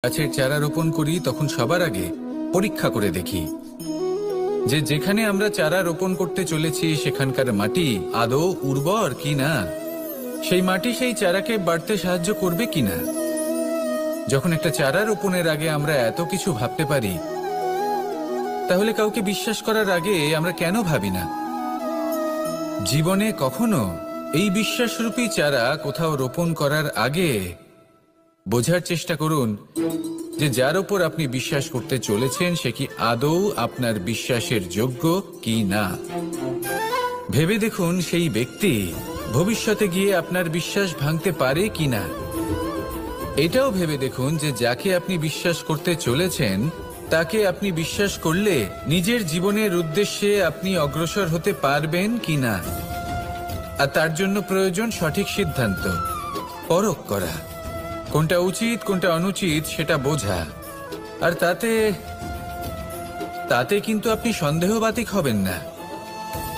গাছের চারা রোপণ করি তখন সবার আগে পরীক্ষা করে দেখি যে যেখানে আমরা চারা রোপণ করতে চলেছি সেখানকার মাটি আদৌ উর্বর কিনা, সেই মাটি সেই চারাকে বাড়তে সাহায্য করবে কিনা। যখন একটা চারা রোপণের আগে আমরা এত কিছু ভাবতে পারি, তাহলে কাউকে বিশ্বাস করার আগে আমরা কেন ভাবি না? জীবনে কখনো এই বিশ্বাসরূপী চারা কোথাও রোপণ করার আগে বোঝার চেষ্টা করুন যে যার ওপর আপনি বিশ্বাস করতে চলেছেন সে কি আদৌ আপনার বিশ্বাসের যোগ্য কি না। ভেবে দেখুন সেই ব্যক্তি ভবিষ্যতে গিয়ে আপনার বিশ্বাস ভাঙতে পারে কি না। এটাও ভেবে দেখুন যে যাকে আপনি বিশ্বাস করতে চলেছেন তাকে আপনি বিশ্বাস করলে নিজের জীবনের উদ্দেশ্যে আপনি অগ্রসর হতে পারবেন কি না। আর তার জন্য প্রয়োজন সঠিক সিদ্ধান্ত, পরখ করা, কোনটা উচিত কোনটা অনুচিত সেটা বোঝা। আর তাতে কিন্তু আপনি সন্দেহবাতিক হবেন না,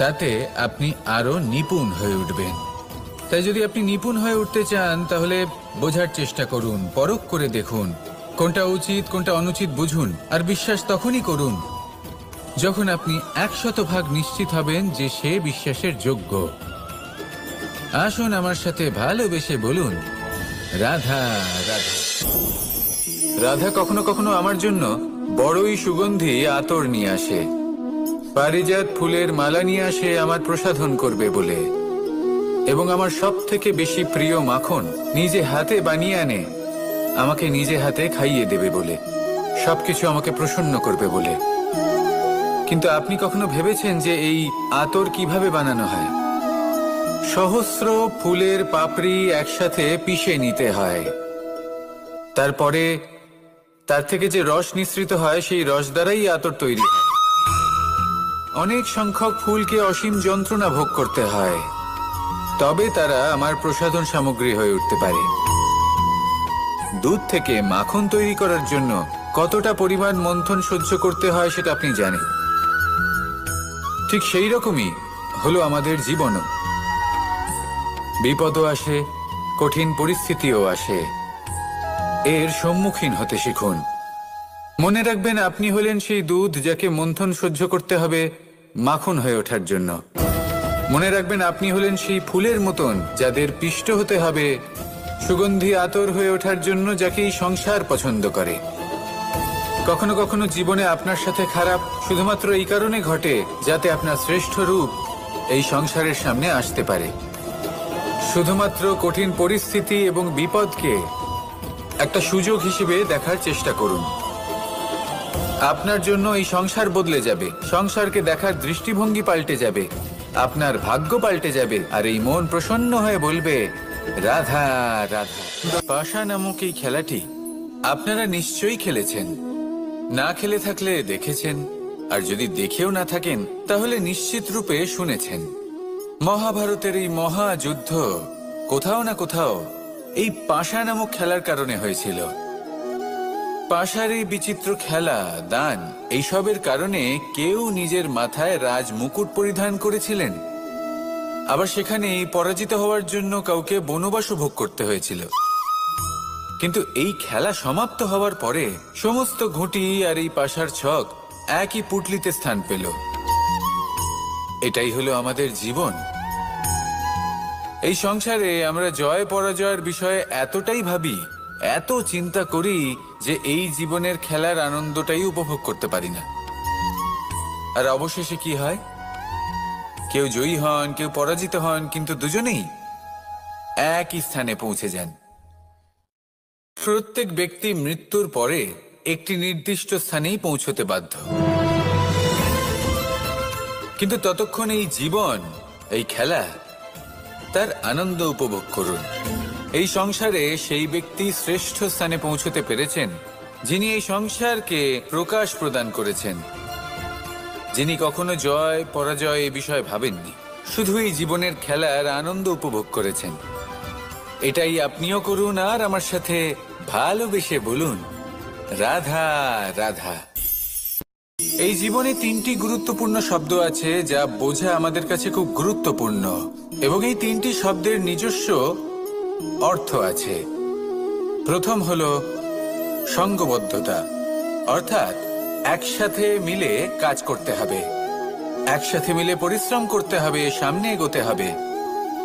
তাতে আপনি আরো নিপুণ হয়ে উঠবেন। তাই যদি আপনি নিপুণ হয়ে উঠতে চান তাহলে বোঝার চেষ্টা করুন, পরখ করে দেখুন, কোনটা উচিত কোনটা অনুচিত বুঝুন। আর বিশ্বাস তখনই করুন যখন আপনি 100% নিশ্চিত হবেন যে সে বিশ্বাসের যোগ্য। আসুন আমার সাথে ভালোবেসে বলুন, রাধা রাধা। রাধা কখনো কখনো আমার জন্য বড়ই সুগন্ধি আতর নিয়ে আসে, পারিজাত ফুলের মালা নিয়ে আসে আমার প্রসাধন করবে বলে, এবং আমার সব থেকে বেশি প্রিয় মাখন নিজে হাতে বানিয়ে আনে আমাকে নিজে হাতে খাইয়ে দেবে বলে, সবকিছু আমাকে প্রসন্ন করবে বলে। কিন্তু আপনি কখনো ভেবেছেন যে এই আতর কিভাবে বানানো হয়? সহস্র ফুলের পাপড়ি একসাথে পিষে নিতে হয়, তারপরে তার থেকে যে রস নিঃসৃত হয় সেই রস দ্বারাই আতর তৈরি হয়। অনেক সংখ্যক ফুলকে অসীম যন্ত্রণা ভোগ করতে হয়, তবে তারা আমার প্রসাধন সামগ্রী হয়ে উঠতে পারে। দুধ থেকে মাখন তৈরি করার জন্য কতটা পরিমাণ মন্থন সহ্য করতে হয় সেটা আপনি জানেন। ঠিক সেই রকমই হলো আমাদের জীবনও। বিপদও আসে, কঠিন পরিস্থিতিও আসে, এর সম্মুখীন হতে শিখুন। মনে রাখবেন আপনি হলেন সেই দুধ যাকে মন্থন সহ্য করতে হবে মাখন হয়ে ওঠার জন্য। মনে রাখবেন আপনি হলেন সেই ফুলের মতন যাদের পিষ্ট হতে হবে সুগন্ধি আতর হয়ে ওঠার জন্য, যাকে এই সংসার পছন্দ করে। কখনো কখনো জীবনে আপনার সাথে খারাপ শুধুমাত্র এই কারণে ঘটে যাতে আপনার শ্রেষ্ঠ রূপ এই সংসারের সামনে আসতে পারে। শুধুমাত্র কঠিন পরিস্থিতি এবং বিপদকে একটা সুযোগ হিসেবে দেখার চেষ্টা করুন। আপনার জন্য এই সংসার বদলে যাবে, সংসারকে দেখার দৃষ্টিভঙ্গি পাল্টে যাবে, আপনার ভাগ্য পাল্টে যাবে, আর এই মন প্রসন্ন হয়ে বলবে, রাধা রাধা। পাশা নামক এই খেলাটি আপনারা নিশ্চয়ই খেলেছেন, না খেলে থাকলে দেখেছেন, আর যদি দেখেও না থাকেন তাহলে নিশ্চিত রূপে শুনেছেন। মহাভারতের এই মহাযুদ্ধ কোথাও না কোথাও এই পাশা নামক খেলার কারণে হয়েছিল। পাশার এই বিচিত্র খেলা, দান, এইসবের কারণে কেউ নিজের মাথায় রাজ মুকুট পরিধান করেছিলেন, আবার সেখানে পরাজিত হওয়ার জন্য কাউকে বনবাসও ভোগ করতে হয়েছিল। কিন্তু এই খেলা সমাপ্ত হওয়ার পরে সমস্ত ঘুঁটি আর এই পাশার ছক একই পুটলিতে স্থান পেল। এটাই হলো আমাদের জীবন। এই সংসারে আমরা জয় পরাজয়ের বিষয়ে এতটাই ভাবি, এত চিন্তা করি যে এই জীবনের খেলার আনন্দটাই উপভোগ করতে পারি না। আর অবশেষে কি হয়? কেউ জয়ী হন, কেউ পরাজিত হন, কিন্তু দুজনেই একই স্থানে পৌঁছে যান। প্রত্যেক ব্যক্তি মৃত্যুর পরে একটি নির্দিষ্ট স্থানেই পৌঁছতে বাধ্য, কিন্তু ততক্ষণ এই জীবন, এই খেলা, তার আনন্দ উপভোগ করুন। এই সংসারে সেই ব্যক্তি শ্রেষ্ঠ স্থানে পৌঁছতে পেরেছেন যিনি এই সংসারকে প্রকাশ প্রদান করেছেন, যিনি কখনো জয় পরাজয় এ বিষয়ে ভাবেননি, শুধু এই জীবনের খেলার আনন্দ উপভোগ করেছেন। এটাই আপনিও করুন, আর আমার সাথে ভালোবেসে বলুন, রাধা রাধা। এই জীবনে তিনটি গুরুত্বপূর্ণ শব্দ আছে যা বোঝা আমাদের কাছে খুব গুরুত্বপূর্ণ, এবং এই তিনটি শব্দের নিজস্ব অর্থ আছে। প্রথম হলো সঙ্গবদ্ধতা, অর্থাৎ একসাথে মিলে কাজ করতে হবে, একসাথে মিলে পরিশ্রম করতে হবে, সামনে এগোতে হবে।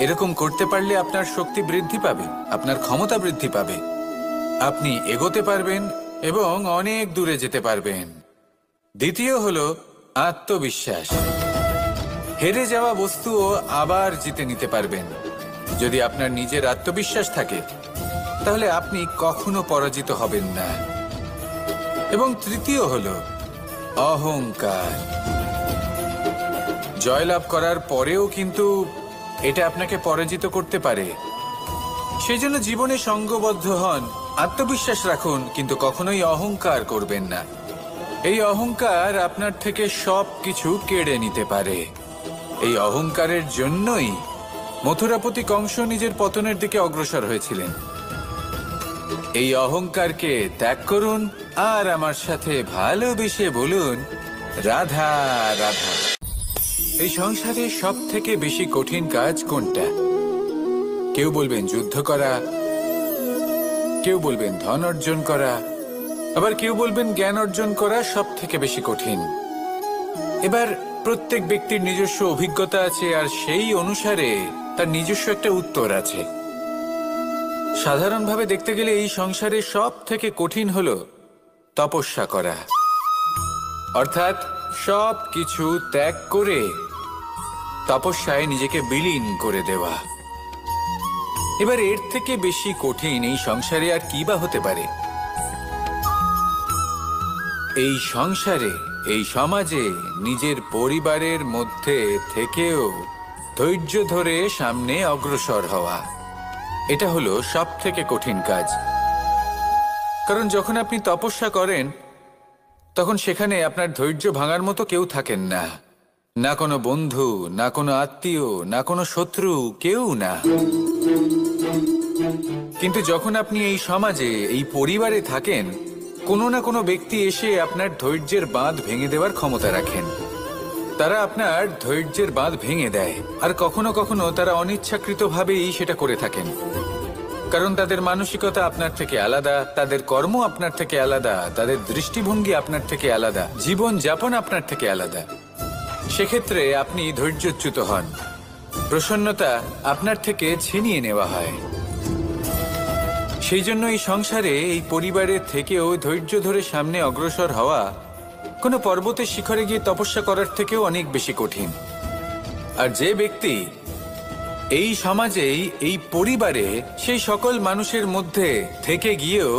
এরকম করতে পারলে আপনার শক্তি বৃদ্ধি পাবে, আপনার ক্ষমতা বৃদ্ধি পাবে, আপনি এগোতে পারবেন এবং অনেক দূরে যেতে পারবেন। দ্বিতীয় হলো আত্মবিশ্বাস। হেরে যাওয়া বস্তুও আবার জিতে নিতে পারবেন। যদি আপনার নিজের আত্মবিশ্বাস থাকে তাহলে আপনি কখনো পরাজিত হবেন না। এবং তৃতীয় হলো অহংকার। জয়লাভ করার পরেও কিন্তু এটা আপনাকে পরাজিত করতে পারে। সেই জন্য জীবনে সঙ্গবদ্ধ হন, আত্মবিশ্বাস রাখুন, কিন্তু কখনোই অহংকার করবেন না। এই অহংকার আপনার থেকে সব কিছু কেড়ে নিতে পারে। এই অহংকারের জন্যই মথুরাপতি কংস নিজের পতনের দিকে অগ্রসর হয়েছিলেন। এই অহংকারকে ত্যাগ করুন আর আমার সাথে ভালোবেসে বলুন, রাধা রাধা। এই সংসারে সব থেকে বেশি কঠিন কাজ কোনটা? কেউ বলবেন যুদ্ধ করা, কেউ বলবেন ধন অর্জন করা, আবার কেউ বলবেন জ্ঞান অর্জন করা সব থেকে বেশি কঠিন। এবার প্রত্যেক ব্যক্তির নিজস্ব অভিজ্ঞতা আছে আর সেই অনুসারে তার নিজস্ব একটা উত্তর আছে। সাধারণভাবে দেখতে গেলে এই সংসারে সব থেকে কঠিন হলো তপস্যা করা, অর্থাৎ সব কিছু ত্যাগ করে তপস্যায় নিজেকে বিলীন করে দেওয়া। এবার এর থেকে বেশি কঠিন এই সংসারে আর কি বা হতে পারে? এই সংসারে, এই সমাজে, নিজের পরিবারের মধ্যে থেকেও ধৈর্য ধরে সামনে অগ্রসর হওয়া, এটা হলো সব থেকে কঠিন কাজ। কারণ যখন আপনি তপস্যা করেন তখন সেখানে আপনার ধৈর্য ভাঙার মতো কেউ থাকেন না, না কোনো বন্ধু, না কোনো আত্মীয়, না কোনো শত্রু, কেউ না। কিন্তু যখন আপনি এই সমাজে, এই পরিবারে থাকেন, কোনো না কোনো ব্যক্তি এসে আপনার ধৈর্যের বাঁধ ভেঙে দেওয়ার ক্ষমতা রাখেন। তারা আপনার ধৈর্যের বাঁধ ভেঙে দেয়, আর কখনো কখনো তারা অনিচ্ছাকৃতভাবেই সেটা করে থাকেন। কারণ তাদের মানসিকতা আপনার থেকে আলাদা, তাদের কর্ম আপনার থেকে আলাদা, তাদের দৃষ্টিভঙ্গি আপনার থেকে আলাদা, জীবন যাপন আপনার থেকে আলাদা। সেক্ষেত্রে আপনি ধৈর্যচ্যুত হন, প্রসন্নতা আপনার থেকে ছিনিয়ে নেওয়া হয়। সেই জন্য এই সংসারে, এই পরিবারের থেকেও ধৈর্য ধরে সামনে অগ্রসর হওয়া কোনো পর্বতের শিখরে গিয়ে তপস্যা করার থেকেও অনেক বেশি কঠিন। আর যে ব্যক্তি এই সমাজেই, এই পরিবারে, সেই সকল মানুষের মধ্যে থেকে গিয়েও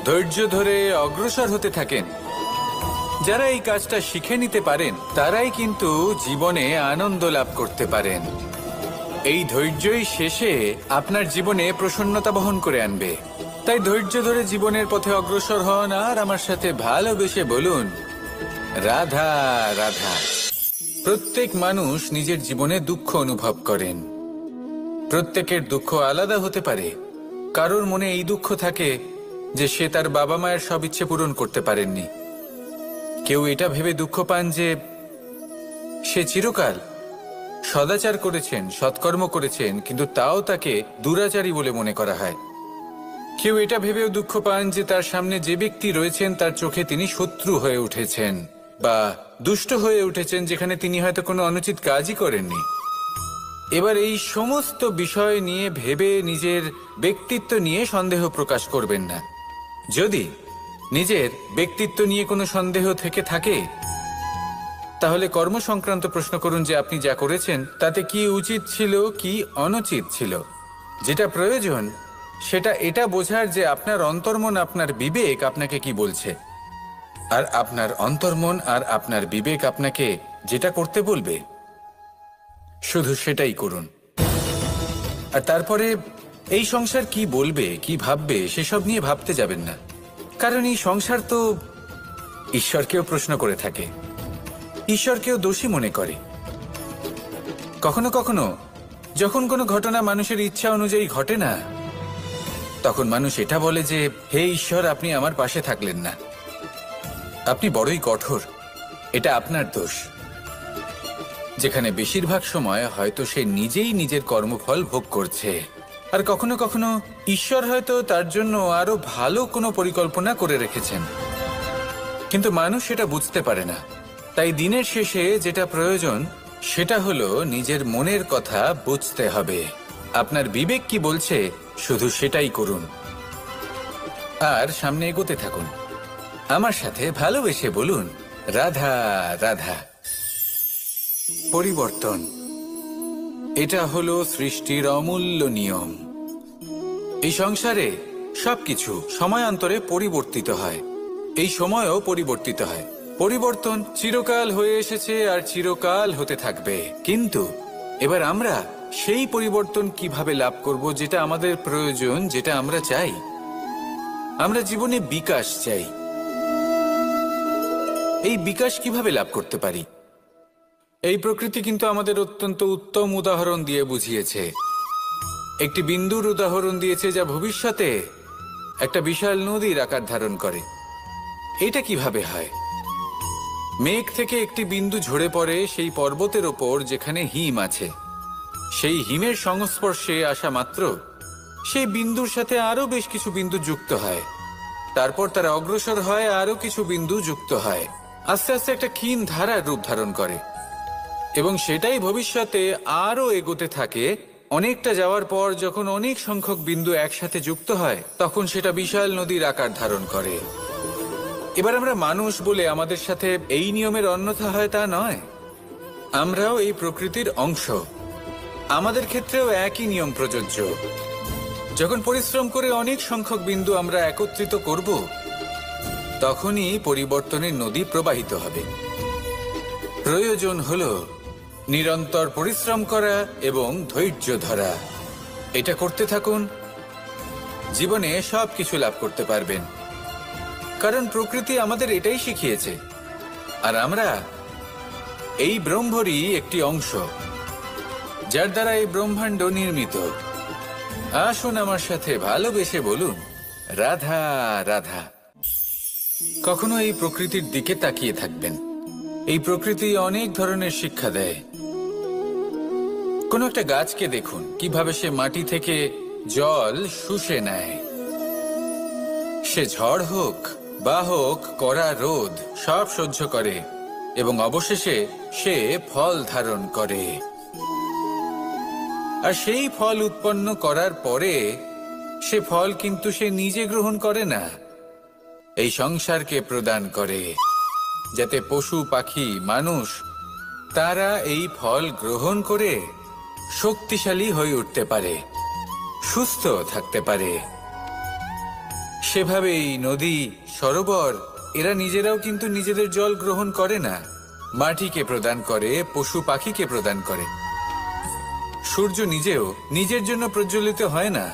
ধৈর্য ধরে অগ্রসর হতে থাকেন, যারা এই কাজটা শিখে নিতে পারেন, তারাই কিন্তু জীবনে আনন্দ লাভ করতে পারেন। এই ধৈর্যই শেষে আপনার জীবনে প্রসন্নতা বহন করে আনবে। তাই ধৈর্য ধরে জীবনের পথে অগ্রসর হন আর আমার সাথে ভালোবেসে বলুন, রাধা রাধা। প্রত্যেক মানুষ নিজের জীবনে দুঃখ অনুভব করেন। প্রত্যেকের দুঃখ আলাদা হতে পারে। কারোর মনে এই দুঃখ থাকে যে সে তার বাবা মায়ের সব ইচ্ছে পূরণ করতে পারেননি। কেউ এটা ভেবে দুঃখ পান যে সে চিরকাল সদাচার করেছেন, সৎকর্ম করেছেন, কিন্তু তাও তাকে দুরাচারী বলে মনে করা হয়। কেউ এটা ভেবেও দুঃখ পান যে তার সামনে যে ব্যক্তি রয়েছেন তার চোখে তিনি শত্রু হয়ে উঠেছেন বা দুষ্ট হয়ে উঠেছেন, যেখানে তিনি হয়তো কোনো অনুচিত কাজই করেননি। এবার এই সমস্ত বিষয় নিয়ে ভেবে নিজের ব্যক্তিত্ব নিয়ে সন্দেহ প্রকাশ করবেন না। যদি নিজের ব্যক্তিত্ব নিয়ে কোনো সন্দেহ থেকে থাকে তাহলে কর্ম সংক্রান্ত প্রশ্ন করুন যে আপনি যা করেছেন তাতে কি উচিত ছিল, কি অনুচিত ছিল। যেটা প্রয়োজন সেটা এটা বোঝার যে আপনার অন্তর্মন, আপনার বিবেক আপনাকে কি বলছে, আর আপনার অন্তর্মন আর আপনার বিবেক আপনাকে যেটা করতে বলবে শুধু সেটাই করুন। আর তারপরে এই সংসার কি বলবে, কি ভাববে সেসব নিয়ে ভাবতে যাবেন না। কারণ এই সংসার তো ঈশ্বরকেও প্রশ্ন করে থাকে, ঈশ্বরকেও দোষী মনে করে। কখনো কখনো যখন কোনো ঘটনা মানুষের ইচ্ছা অনুযায়ী ঘটে না, তখন মানুষ এটা বলে যে হে ঈশ্বর, আপনি আমার পাশে থাকলেন না, আপনি বড়ই কঠোর, এটা আপনার দোষ। যেখানে বেশিরভাগ সময় হয়তো সে নিজেই নিজের কর্মফল ভোগ করছে আর কখনো কখনো ঈশ্বর হয়তো তার জন্য আরো ভালো কোনো পরিকল্পনা করে রেখেছেন, কিন্তু মানুষ সেটা বুঝতে পারে না। তাই দিনের শেষে যেটা প্রয়োজন সেটা হলো নিজের মনের কথা বুঝতে হবে। আপনার বিবেক কি বলছে শুধু সেটাই করুন আর সামনে এগোতে থাকুন। আমার সাথে ভালোবেসে বলুন, রাধা রাধা। পরিবর্তন, এটা হলো সৃষ্টির অমূল্য নিয়ম। এই সংসারে সবকিছু সময়ান্তরে পরিবর্তিত হয়, এই সময়ও পরিবর্তিত হয়। পরিবর্তন চিরকাল হয়ে এসেছে আর চিরকাল হতে থাকবে, কিন্তু এবার আমরা সেই পরিবর্তন কিভাবে লাভ করব যেটা আমাদের প্রয়োজন, যেটা আমরা চাই। আমরা জীবনে বিকাশ চাই। এই বিকাশ কিভাবে লাভ করতে পারি? এই প্রকৃতি কিন্তু আমাদের অত্যন্ত উত্তম উদাহরণ দিয়ে বুঝিয়েছে। একটি বিন্দুর উদাহরণ দিয়েছে যা ভবিষ্যতে একটা বিশাল নদীর আকার ধারণ করে। এটা কিভাবে হয়? মেঘ থেকে একটি বিন্দু ঝরে পড়ে সেই পর্বতের ওপর যেখানে হিম আছে। সেই হিমের সংস্পর্শে আসা মাত্র সেই বিন্দুর সাথে আরো বেশ কিছু বিন্দু যুক্ত হয়। তারপর তারা অগ্রসর হয়, আরো কিছু বিন্দু যুক্ত হয়, আস্তে আস্তে একটা ক্ষীণ ধারার রূপ ধারণ করে এবং সেটাই ভবিষ্যতে আরো এগোতে থাকে। অনেকটা যাওয়ার পর যখন অনেক সংখ্যক বিন্দু একসাথে যুক্ত হয় তখন সেটা বিশাল নদীর আকার ধারণ করে। এবার আমরা মানুষ বলে আমাদের সাথে এই নিয়মের অন্যথা হয় তা নয়। আমরাও এই প্রকৃতির অংশ, আমাদের ক্ষেত্রেও একই নিয়ম প্রযোজ্য। যখন পরিশ্রম করে অনেক সংখ্যক বিন্দু আমরা একত্রিত করব তখনই পরিবর্তনের নদী প্রবাহিত হবে। প্রয়োজন হলো নিরন্তর পরিশ্রম করা এবং ধৈর্য ধরা। এটা করতে থাকুন, জীবনে সব কিছু লাভ করতে পারবেন, কারণ প্রকৃতি আমাদের এটাই শিখিয়েছে। আর আমরা এই ব্রহ্মরই একটি অংশ, যার দ্বারা এই ব্রহ্মাণ্ড নির্মিত। আসুন আমার সাথে ভালোবেসে বলুন, রাধা রাধা। কখনো এই প্রকৃতির দিকে তাকিয়ে থাকবেন। এই প্রকৃতি অনেক ধরনের শিক্ষা দেয়। কোন একটা গাছকে দেখুন কিভাবে সে মাটি থেকে জল শুষে নেয়। সে ঝড় হোক বা হোক কড়া রোদ সব সহ্য করে এবং অবশেষে সে ফল ধারণ করে। আর সেই ফল উৎপন্ন করার পরে সে ফল কিন্তু সে নিজে গ্রহণ করে না, এই সংসারকে প্রদান করে, যাতে পশু পাখি মানুষ তারা এই ফল গ্রহণ করে শক্তিশালী হয়ে উঠতে পারে, সুস্থ থাকতে পারে। সেভাবেই নদী, সরোবর এরা নিজেরাও কিন্তু নিজেদের জল গ্রহণ করে না, মাটিকে প্রদান করে, পশু পাখিকে প্রদান করে। সূর্য নিজেও নিজের জন্য প্রজ্বলিত হয় না,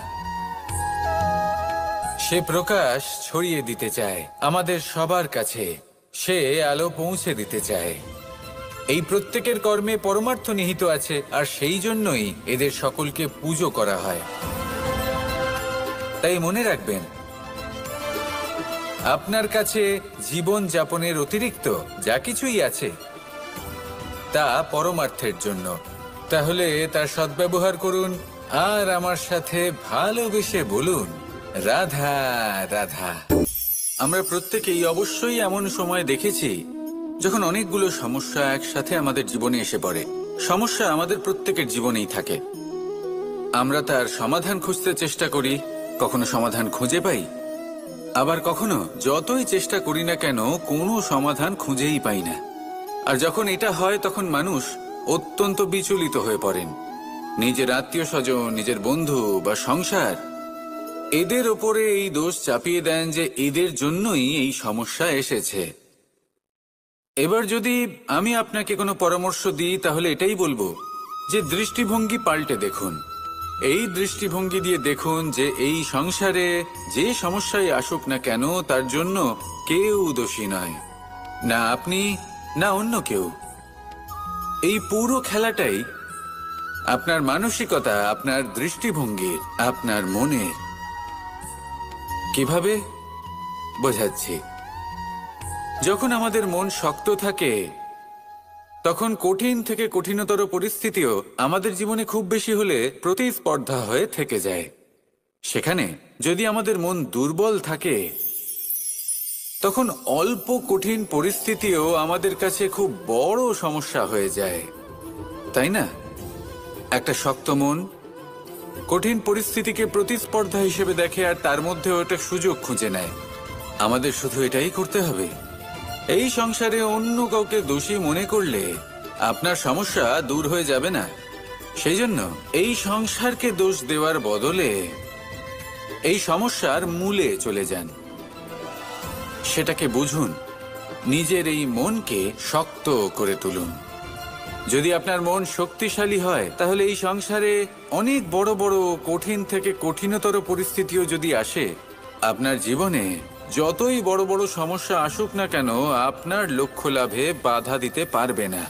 সে প্রকাশ ছড়িয়ে দিতে চায় আমাদের সবার কাছে, সে আলো পৌঁছে দিতে চায়। এই প্রত্যেকের কর্মে পরমার্থ নিহিত আছে, আর সেই জন্যই এদের সকলকে পুজো করা হয়। তাই মনে রাখবেন, আপনার কাছে জীবন যাপনের অতিরিক্ত যা কিছুই আছে তা পরমার্থের জন্য। তাহলে তার সদ্ব্যবহার করুন আর আমার সাথে ভালোবেসে বলুন, রাধা রাধা। আমরা প্রত্যেকেই অবশ্যই এমন সময় দেখেছি যখন অনেকগুলো সমস্যা একসাথে আমাদের জীবনে এসে পড়ে। সমস্যা আমাদের প্রত্যেকের জীবনেই থাকে। আমরা তার সমাধান খুঁজতে চেষ্টা করি, কখনো সমাধান খুঁজে পাই, আবার কখনো যতই চেষ্টা করি না কেন কোনো সমাধান খুঁজেই পাই না। আর যখন এটা হয় তখন মানুষ অত্যন্ত বিচলিত হয়ে পড়েন। নিজের আত্মীয় স্বজন, নিজের বন্ধু বা সংসার এদের ওপরে এই দোষ চাপিয়ে দেন যে এদের জন্যই এই সমস্যা এসেছে। এবার যদি আমি আপনাকে কোনো পরামর্শ দিই তাহলে এটাই বলবো যে দৃষ্টিভঙ্গি পাল্টে দেখুন। এই দৃষ্টিভঙ্গি দিয়ে দেখুন যে এই সংসারে যে সমস্যায় আসুক না কেন তার জন্য কেউ দোষী নয়, না আপনি না অন্য কেউ। এই পুরো খেলাটাই আপনার মানসিকতা, আপনার দৃষ্টিভঙ্গি, আপনার মনের। কিভাবে বোঝাচ্ছি? যখন আমাদের মন শক্ত থাকে তখন কঠিন থেকে কঠিনতর পরিস্থিতিও আমাদের জীবনে খুব বেশি হলে প্রতিস্পর্ধা হয়ে থেকে যায়। সেখানে যদি আমাদের মন দুর্বল থাকে, তখন অল্প কঠিন পরিস্থিতিও আমাদের কাছে খুব বড় সমস্যা হয়ে যায়, তাই না? একটা শক্ত মন কঠিন পরিস্থিতিকে প্রতিস্পর্ধা হিসেবে দেখে আর তার মধ্যে ওটা সুযোগ খুঁজে নেয়। আমাদের শুধু এটাই করতে হবে। এই সংসারে অন্য কাউকে দোষী মনে করলে আপনার সমস্যা দূর হয়ে যাবে না। সেই জন্য এই সংসারকে দোষ দেওয়ার বদলে এই সমস্যার মূলে চলে যান, সেটাকে বুঝুন, নিজের এই মনকে শক্ত করে তুলুন। যদি আপনার মন শক্তিশালী হয়, তাহলে এই সংসারে অনেক বড় বড় কঠিন থেকে কঠিনতর পরিস্থিতিও যদি আসে, আপনার জীবনে যতই বড় বড় সমস্যা আসুক না কেন, আপনার লক্ষ্য লাভে বাধা দিতে পারবে না।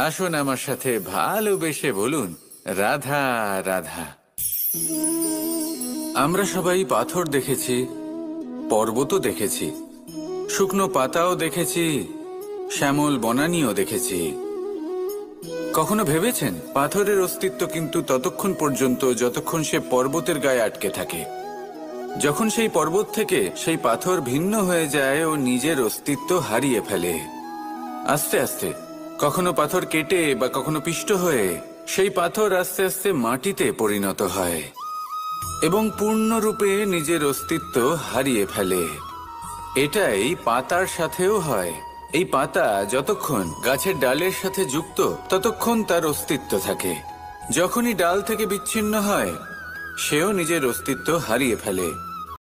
আসুন আমার সাথে ভালোবেসে বলুন, রাধা রাধা। আমরা সবাই পাথর দেখেছি, পর্বতও দেখেছি, শুকনো পাতাও দেখেছি, শ্যামল বনানীও দেখেছি। কখনো ভেবেছেন পাথরের অস্তিত্ব কিন্তু ততক্ষণ পর্যন্ত যতক্ষণ সে পর্বতের গায়ে আটকে থাকে। যখন সেই পর্বত থেকে সেই পাথর ভিন্ন হয়ে যায় ও নিজের অস্তিত্ব হারিয়ে ফেলে। আস্তে আস্তে কখনো পাথর কেটে বা কখনো পিষ্ট হয়ে সেই পাথর আস্তে আস্তে মাটিতে পরিণত হয় এবং পূর্ণরূপে নিজের অস্তিত্ব হারিয়ে ফেলে। এটাই পাতার সাথেও হয়। এই পাতা যতক্ষণ গাছের ডালের সাথে যুক্ত ততক্ষণ তার অস্তিত্ব থাকে। যখনই ডাল থেকে বিচ্ছিন্ন হয়, সেও নিজের অস্তিত্ব হারিয়ে ফেলে।